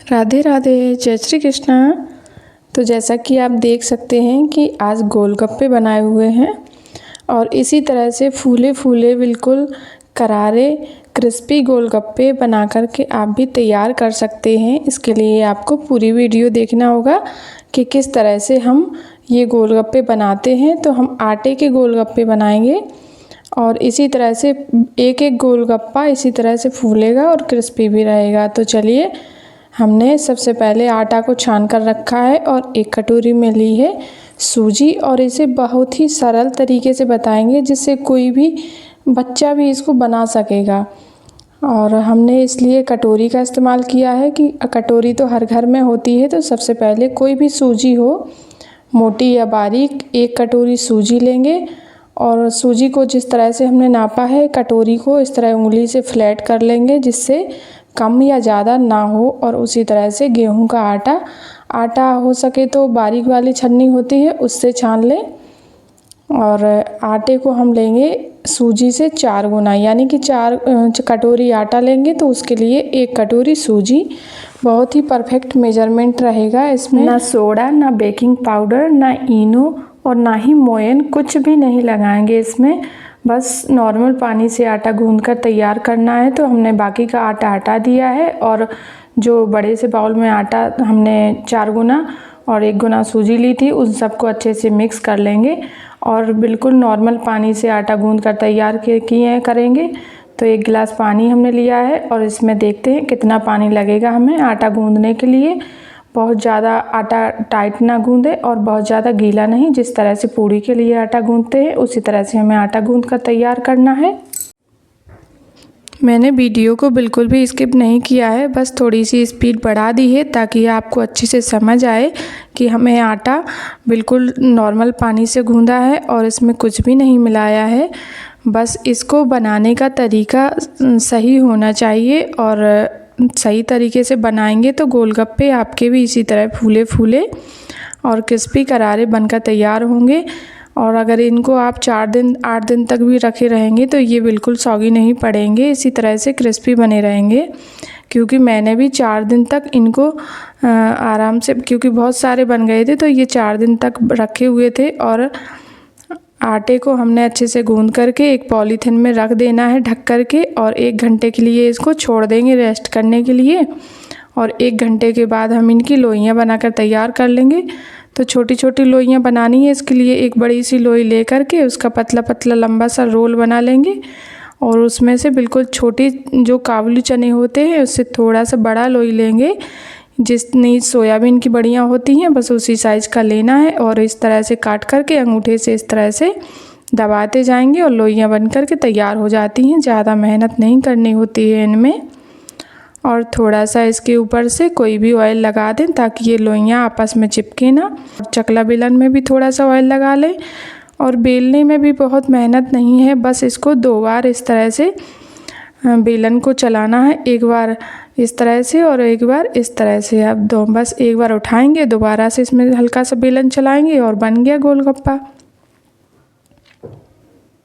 राधे राधे, जय श्री कृष्णा। तो जैसा कि आप देख सकते हैं कि आज गोलगप्पे बनाए हुए हैं और इसी तरह से फूले फूले बिल्कुल करारे क्रिस्पी गोलगप्पे बना कर के आप भी तैयार कर सकते हैं। इसके लिए आपको पूरी वीडियो देखना होगा कि किस तरह से हम ये गोलगप्पे बनाते हैं। तो हम आटे के गोलगप्पे बनाएंगे और इसी तरह से एक एक गोलगप्पा इसी तरह से फूलेगा और क्रिस्पी भी रहेगा। तो चलिए, हमने सबसे पहले आटा को छान कर रखा है और एक कटोरी में ली है सूजी और इसे बहुत ही सरल तरीके से बताएंगे जिससे कोई भी बच्चा भी इसको बना सकेगा। और हमने इसलिए कटोरी का इस्तेमाल किया है कि कटोरी तो हर घर में होती है। तो सबसे पहले कोई भी सूजी हो, मोटी या बारीक, एक कटोरी सूजी लेंगे और सूजी को जिस तरह से हमने नापा है कटोरी को इस तरह उंगली से फ्लैट कर लेंगे जिससे कम या ज़्यादा ना हो। और उसी तरह से गेहूं का आटा हो सके तो बारीक वाली छन्नी होती है उससे छान लें और आटे को हम लेंगे सूजी से 4 गुना, यानी कि 4 कटोरी आटा लेंगे तो उसके लिए 1 कटोरी सूजी। बहुत ही परफेक्ट मेजरमेंट रहेगा इसमें। ना सोडा, ना बेकिंग पाउडर, ना इनो और ना ही मोयन, कुछ भी नहीं लगाएंगे इसमें। बस नॉर्मल पानी से आटा गूंथकर तैयार करना है। तो हमने बाकी का आटा हटा दिया है और जो बड़े से बाउल में आटा हमने 4 गुना और 1 गुना सूजी ली थी उन सबको अच्छे से मिक्स कर लेंगे और बिल्कुल नॉर्मल पानी से आटा गूंथकर तैयार करेंगे। तो 1 गिलास पानी हमने लिया है और इसमें देखते हैं कितना पानी लगेगा हमें आटा गूंथने के लिए। बहुत ज़्यादा आटा टाइट ना गूंदे और बहुत ज़्यादा गीला नहीं। जिस तरह से पूड़ी के लिए आटा गूंथते हैं उसी तरह से हमें आटा गूंथ कर तैयार करना है। मैंने वीडियो को बिल्कुल भी स्किप नहीं किया है, बस थोड़ी सी स्पीड बढ़ा दी है ताकि आपको अच्छे से समझ आए कि हमें आटा बिल्कुल नॉर्मल पानी से गूंदा है और इसमें कुछ भी नहीं मिलाया है। बस इसको बनाने का तरीका सही होना चाहिए और सही तरीके से बनाएंगे तो गोलगप्पे आपके भी इसी तरह फूले फूले और क्रिस्पी करारे बनकर तैयार होंगे। और अगर इनको आप 8 दिन तक भी रखे रहेंगे तो ये बिल्कुल सौगी नहीं पड़ेंगे, इसी तरह से क्रिस्पी बने रहेंगे। क्योंकि मैंने भी 4 दिन तक इनको आराम से, क्योंकि बहुत सारे बन गए थे तो ये 4 दिन तक रखे हुए थे। और आटे को हमने अच्छे से गूंद करके एक पॉलीथिन में रख देना है ढक करके और 1 घंटे के लिए इसको छोड़ देंगे रेस्ट करने के लिए। और 1 घंटे के बाद हम इनकी लोइयां बनाकर तैयार कर लेंगे। तो छोटी छोटी लोइयां बनानी है, इसके लिए एक बड़ी सी लोई ले करके उसका पतला पतला लंबा सा रोल बना लेंगे और उसमें से बिल्कुल छोटी जो काबुली चने होते हैं उससे थोड़ा सा बड़ा लोई लेंगे। जितनी सोयाबीन की बड़ियाँ होती हैं बस उसी साइज़ का लेना है और इस तरह से काट करके अंगूठे से इस तरह से दबाते जाएंगे और लोइयाँ बन करके तैयार हो जाती हैं। ज़्यादा मेहनत नहीं करनी होती है इनमें। और थोड़ा सा इसके ऊपर से कोई भी ऑयल लगा दें ताकि ये लोइयाँ आपस में चिपके ना। और चकला बेलन में भी थोड़ा सा ऑयल लगा लें और बेलने में भी बहुत मेहनत नहीं है, बस इसको 2 बार इस तरह से बेलन को चलाना है। 1 बार इस तरह से और 1 बार इस तरह से। अब बस 1 बार उठाएंगे, दोबारा से इसमें हल्का सा बेलन चलाएंगे और बन गया गोलगप्पा।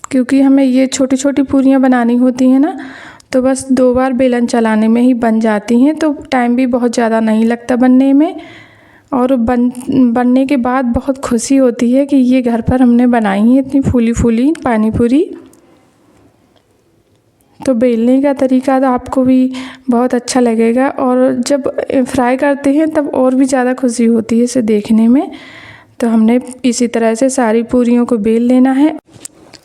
क्योंकि हमें ये छोटी छोटी पूरियाँ बनानी होती हैं ना तो बस 2 बार बेलन चलाने में ही बन जाती हैं। तो टाइम भी बहुत ज़्यादा नहीं लगता बनने में और बनने के बाद बहुत खुशी होती है कि ये घर पर हमने बनाई है इतनी फूली फूली पानी पूरी। तो बेलने का तरीका तो आपको भी बहुत अच्छा लगेगा और जब फ्राई करते हैं तब और भी ज़्यादा खुशी होती है इसे देखने में। तो हमने इसी तरह से सारी पूरियों को बेल लेना है।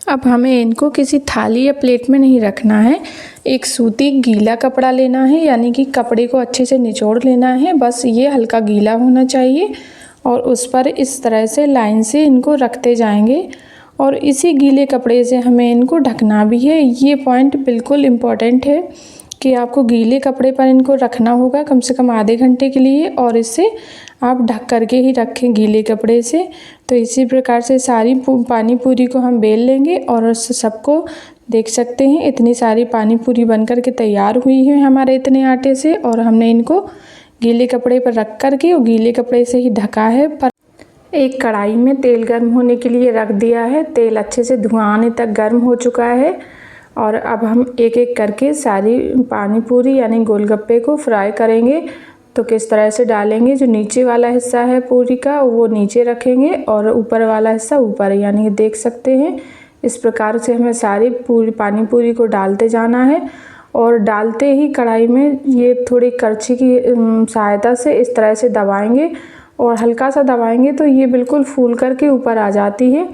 अब हमें इनको किसी थाली या प्लेट में नहीं रखना है, एक सूती गीला कपड़ा लेना है, यानी कि कपड़े को अच्छे से निचोड़ लेना है। बस ये हल्का गीला होना चाहिए और उस पर इस तरह से लाइन से इनको रखते जाएंगे और इसी गीले कपड़े से हमें इनको ढकना भी है। ये पॉइंट बिल्कुल इम्पॉर्टेंट है कि आपको गीले कपड़े पर इनको रखना होगा कम से कम आधे घंटे के लिए और इसे आप ढक करके ही रखें गीले कपड़े से। तो इसी प्रकार से सारी पानी पूरी को हम बेल लेंगे और सबको देख सकते हैं इतनी सारी पानी पूरी बनकर के तैयार हुई है हमारे इतने आटे से। और हमने इनको गीले कपड़े पर रख करके और गीले कपड़े से ही ढका है। पर एक कढ़ाई में तेल गर्म होने के लिए रख दिया है। तेल अच्छे से धुआं आने तक गर्म हो चुका है और अब हम एक एक करके सारी पानी पूरी यानी गोलगप्पे को फ्राई करेंगे। तो किस तरह से डालेंगे, जो नीचे वाला हिस्सा है पूरी का वो नीचे रखेंगे और ऊपर वाला हिस्सा ऊपर, यानी कि देख सकते हैं इस प्रकार से हमें सारी पूरी पानी पूरी को डालते जाना है। और डालते ही कढ़ाई में ये थोड़ी करछी की सहायता से इस तरह से दबाएंगे और हल्का सा दबाएंगे तो ये बिल्कुल फूल करके ऊपर आ जाती है।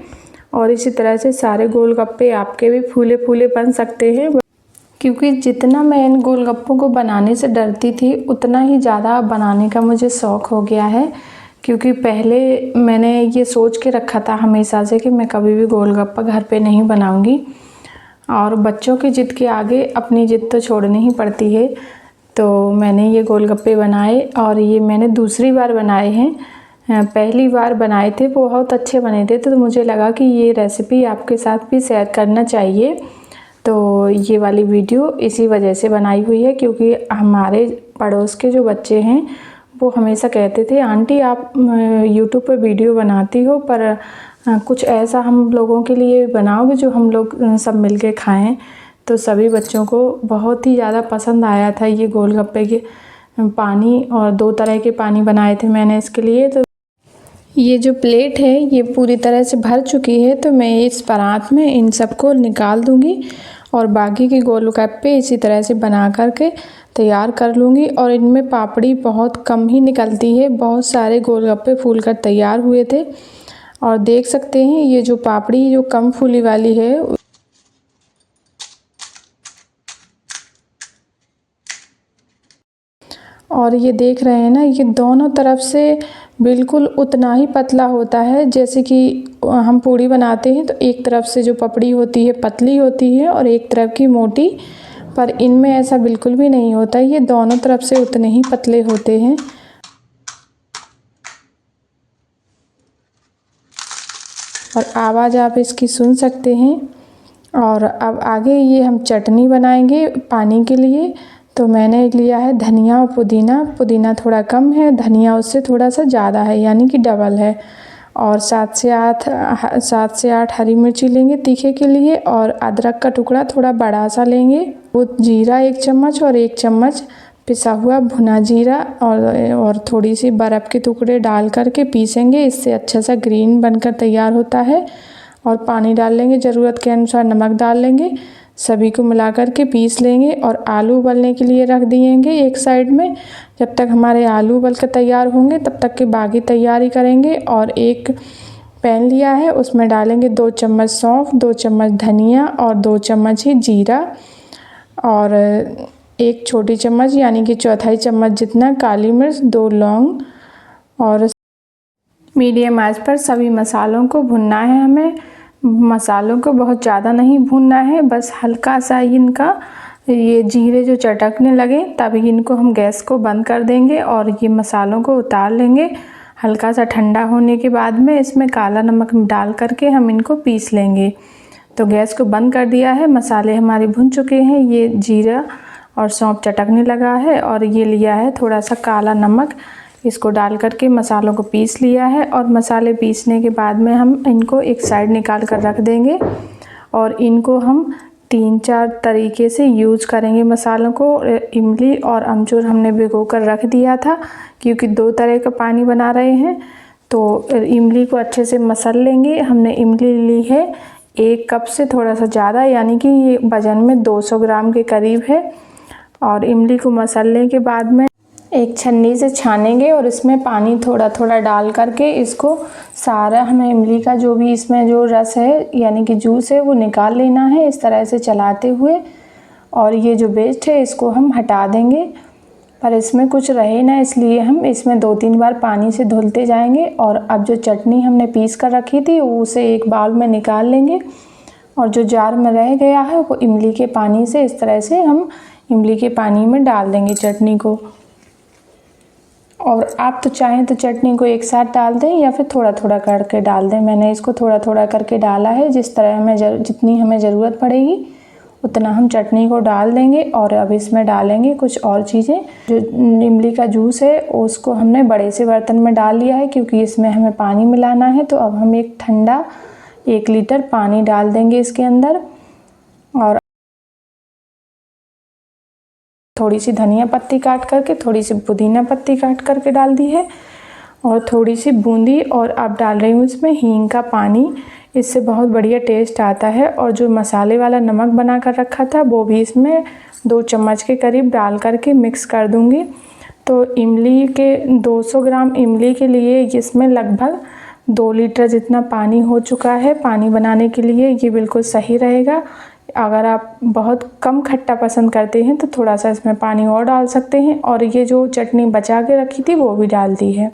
और इसी तरह से सारे गोलगप्पे आपके भी फूले फूले बन सकते हैं। क्योंकि जितना मैं इन गोलगप्पों को बनाने से डरती थी उतना ही ज़्यादा बनाने का मुझे शौक़ हो गया है। क्योंकि पहले मैंने ये सोच के रखा था हमेशा से कि मैं कभी भी गोलगप्पा घर पे नहीं बनाऊंगी, और बच्चों की ज़िद के आगे अपनी ज़िद तो छोड़नी ही पड़ती है। तो मैंने ये गोलगप्पे बनाए और ये मैंने दूसरी बार बनाए हैं। पहली बार बनाए थे वो बहुत अच्छे बने थे, तो मुझे लगा कि ये रेसिपी आपके साथ भी शेयर करना चाहिए। तो ये वाली वीडियो इसी वजह से बनाई हुई है, क्योंकि हमारे पड़ोस के जो बच्चे हैं वो हमेशा कहते थे आंटी आप यूट्यूब पर वीडियो बनाती हो, पर कुछ ऐसा हम लोगों के लिए बनाओगे जो हम लोग सब मिलके खाएं। तो सभी बच्चों को बहुत ही ज़्यादा पसंद आया था ये गोलगप्पे के पानी, और 2 तरह के पानी बनाए थे मैंने इसके लिए। तो ये जो प्लेट है ये पूरी तरह से भर चुकी है, तो मैं इस परात में इन सबको निकाल दूंगी और बाकी के गोलगप्पे इसी तरह से बना करके तैयार कर लूँगी। और इनमें पापड़ी बहुत कम ही निकलती है, बहुत सारे गोलगप्पे फूल कर तैयार हुए थे। और देख सकते हैं ये जो पापड़ी जो कम फूली वाली है, और ये देख रहे हैं ना, ये दोनों तरफ से बिल्कुल उतना ही पतला होता है जैसे कि हम पूड़ी बनाते हैं। तो एक तरफ से जो पपड़ी होती है पतली होती है और एक तरफ की मोटी, पर इनमें ऐसा बिल्कुल भी नहीं होता, ये दोनों तरफ से उतने ही पतले होते हैं। और आवाज़ आप इसकी सुन सकते हैं। और अब आगे ये हम चटनी बनाएंगे पानी के लिए। तो मैंने लिया है धनिया और पुदीना, पुदीना थोड़ा कम है, धनिया उससे थोड़ा सा ज़्यादा है, यानी कि डबल है। और 7 से 8 हरी मिर्ची लेंगे तीखे के लिए, और अदरक का टुकड़ा थोड़ा बड़ा सा लेंगे। वो जीरा 1 चम्मच और 1 चम्मच पिसा हुआ भुना जीरा, और थोड़ी सी बर्फ़ के टुकड़े डाल करके पीसेंगे, इससे अच्छा सा ग्रीन बनकर तैयार होता है। और पानी डाल लेंगे, ज़रूरत के अनुसार नमक डाल लेंगे, सभी को मिला कर के पीस लेंगे। और आलू उबलने के लिए रख दिएंगे एक साइड में। जब तक हमारे आलू उबल कर तैयार होंगे तब तक की बाकी तैयारी करेंगे। और एक पैन लिया है उसमें डालेंगे 2 चम्मच सौंफ, 2 चम्मच धनिया और 2 चम्मच ही जीरा, और 1 छोटी चम्मच यानी कि चौथाई चम्मच जितना काली मिर्च, 2 लौंग। और मीडियम आंच पर सभी मसालों को भुनना है हमें। मसालों को बहुत ज़्यादा नहीं भूनना है, बस हल्का सा इनका ये जीरे जो चटकने लगे तभी इनको हम गैस को बंद कर देंगे और ये मसालों को उतार लेंगे। हल्का सा ठंडा होने के बाद में इसमें काला नमक डाल करके हम इनको पीस लेंगे। तो गैस को बंद कर दिया है, मसाले हमारे भुन चुके हैं, ये जीरा और सौंफ चटकने लगा है, और ये लिया है थोड़ा सा काला नमक, इसको डाल करके मसालों को पीस लिया है। और मसाले पीसने के बाद में हम इनको एक साइड निकाल कर रख देंगे, और इनको हम 3-4 तरीके से यूज करेंगे मसालों को। इमली और अमचूर हमने भिगो कर रख दिया था, क्योंकि 2 तरह का पानी बना रहे हैं। तो इमली को अच्छे से मसल लेंगे। हमने इमली ली है 1 कप से थोड़ा सा ज़्यादा, यानी कि ये वज़न में 200 ग्राम के करीब है। और इमली को मसलने के बाद में एक छन्नी से छानेंगे और इसमें पानी थोड़ा थोड़ा डाल करके इसको सारा हमें इमली का जो भी इसमें जो रस है यानी कि जूस है वो निकाल लेना है, इस तरह से चलाते हुए। और ये जो वेस्ट है इसको हम हटा देंगे, पर इसमें कुछ रहे ना, इसलिए हम इसमें 2-3 बार पानी से धुलते जाएंगे। और अब जो चटनी हमने पीस कर रखी थी उसे एक बाउल में निकाल लेंगे, और जो जार में रह गया है वो इमली के पानी से इस तरह से हम इमली के पानी में डाल देंगे चटनी को। और आप तो चाहें तो चटनी को एक साथ डाल दें या फिर थोड़ा थोड़ा करके डाल दें। मैंने इसको थोड़ा थोड़ा करके डाला है, जिस तरह हमें जितनी हमें ज़रूरत पड़ेगी उतना हम चटनी को डाल देंगे। और अब इसमें डालेंगे कुछ और चीज़ें। जो इमली का जूस है उसको हमने बड़े से बर्तन में डाल लिया है, क्योंकि इसमें हमें पानी मिलाना है। तो अब हम एक ठंडा 1 लीटर पानी डाल देंगे इसके अंदर, और थोड़ी सी धनिया पत्ती काट करके, थोड़ी सी पुदीना पत्ती काट करके डाल दी है और थोड़ी सी बूंदी, और अब डाल रही हूँ इसमें हींग का पानी। इससे बहुत बढ़िया टेस्ट आता है। और जो मसाले वाला नमक बना कर रखा था वो भी इसमें 2 चम्मच के करीब डाल करके मिक्स कर दूँगी। तो इमली के 200 ग्राम इमली के लिए इसमें लगभग 2 लीटर जितना पानी हो चुका है। पानी बनाने के लिए ये बिल्कुल सही रहेगा। अगर आप बहुत कम खट्टा पसंद करते हैं तो थोड़ा सा इसमें पानी और डाल सकते हैं। और ये जो चटनी बचा के रखी थी वो भी डाल दी है।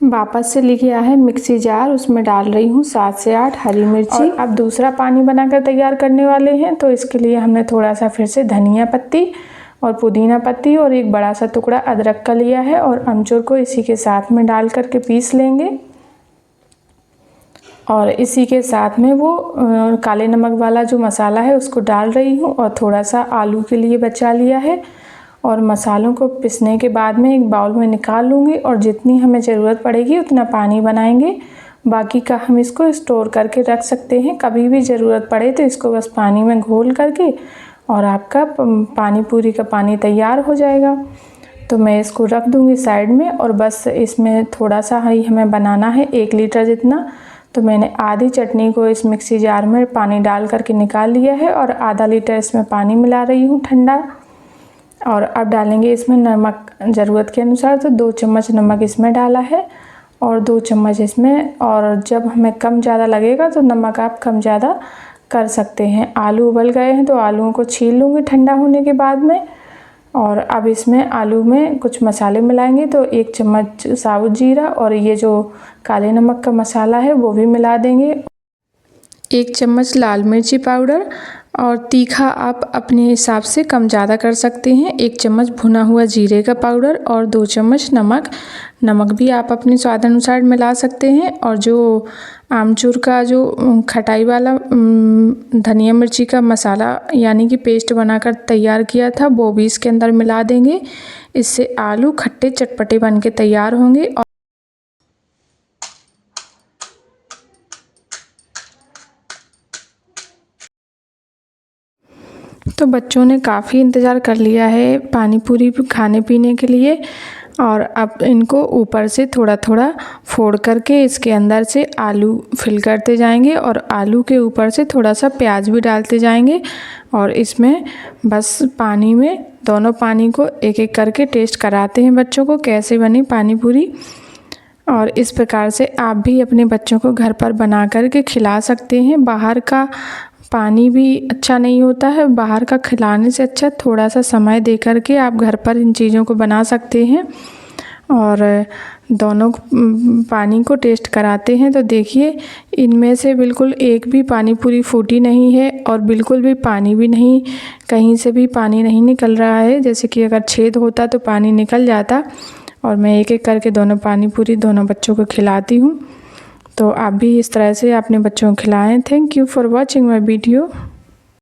वापस से लेके आया है मिक्सी जार, उसमें डाल रही हूँ 7 से 8 हरी मिर्ची। अब दूसरा पानी बनाकर तैयार करने वाले हैं, तो इसके लिए हमने थोड़ा सा फिर से धनिया पत्ती और पुदीना पत्ती और एक बड़ा सा टुकड़ा अदरक का लिया है और अमचूर को इसी के साथ में डाल करके पीस लेंगे। और इसी के साथ में वो काले नमक वाला जो मसाला है उसको डाल रही हूँ और थोड़ा सा आलू के लिए बचा लिया है। और मसालों को पिसने के बाद में एक बाउल में निकाल लूँगी और जितनी हमें ज़रूरत पड़ेगी उतना पानी बनाएंगे। बाकी का हम इसको स्टोर करके रख सकते हैं, कभी भी ज़रूरत पड़े तो इसको बस पानी में घोल करके और आपका पानी पूरी का पानी तैयार हो जाएगा। तो मैं इसको रख दूँगी साइड में। और बस इसमें थोड़ा सा ही हमें बनाना है, 1 लीटर जितना। तो मैंने आधी चटनी को इस मिक्सी जार में पानी डाल करके निकाल लिया है और आधा लीटर इसमें पानी मिला रही हूँ ठंडा। और अब डालेंगे इसमें नमक ज़रूरत के अनुसार। तो 2 चम्मच नमक इसमें डाला है और 2 चम्मच इसमें। और जब हमें कम ज़्यादा लगेगा तो नमक आप कम ज़्यादा कर सकते हैं। आलू उबल गए हैं तो आलूओं को छील लूँगी ठंडा होने के बाद में। और अब इसमें आलू में कुछ मसाले मिलाएंगे। तो 1 चम्मच साबुत जीरा और ये जो काले नमक का मसाला है वो भी मिला देंगे। 1 चम्मच लाल मिर्ची पाउडर और तीखा आप अपने हिसाब से कम ज़्यादा कर सकते हैं। 1 चम्मच भुना हुआ जीरे का पाउडर और 2 चम्मच नमक भी आप अपने स्वाद अनुसार मिला सकते हैं। और जो आमचूर का जो खटाई वाला धनिया मिर्ची का मसाला यानी कि पेस्ट बनाकर तैयार किया था वो भी इसके अंदर मिला देंगे। इससे आलू खट्टे चटपटे बन के तैयार होंगे। तो बच्चों ने काफ़ी इंतज़ार कर लिया है पानी पूरी खाने पीने के लिए। और अब इनको ऊपर से थोड़ा थोड़ा फोड़ करके इसके अंदर से आलू फिल करते जाएंगे और आलू के ऊपर से थोड़ा सा प्याज भी डालते जाएंगे। और इसमें बस पानी में दोनों पानी को एक एक करके टेस्ट कराते हैं बच्चों को कैसे बनी पानी पूरी। और इस प्रकार से आप भी अपने बच्चों को घर पर बना करके खिला सकते हैं। बाहर का पानी भी अच्छा नहीं होता है, बाहर का खिलाने से अच्छा थोड़ा सा समय दे करके आप घर पर इन चीज़ों को बना सकते हैं। और दोनों पानी को टेस्ट कराते हैं तो देखिए इनमें से बिल्कुल एक भी पानी पूरी फूटी नहीं है और बिल्कुल भी पानी भी नहीं, कहीं से भी पानी नहीं निकल रहा है। जैसे कि अगर छेद होता तो पानी निकल जाता। और मैं एक एक करके दोनों पानी पूरी दोनों बच्चों को खिलाती हूँ। तो आप भी इस तरह से अपने बच्चों को खिलाएं। Thank you for watching my video.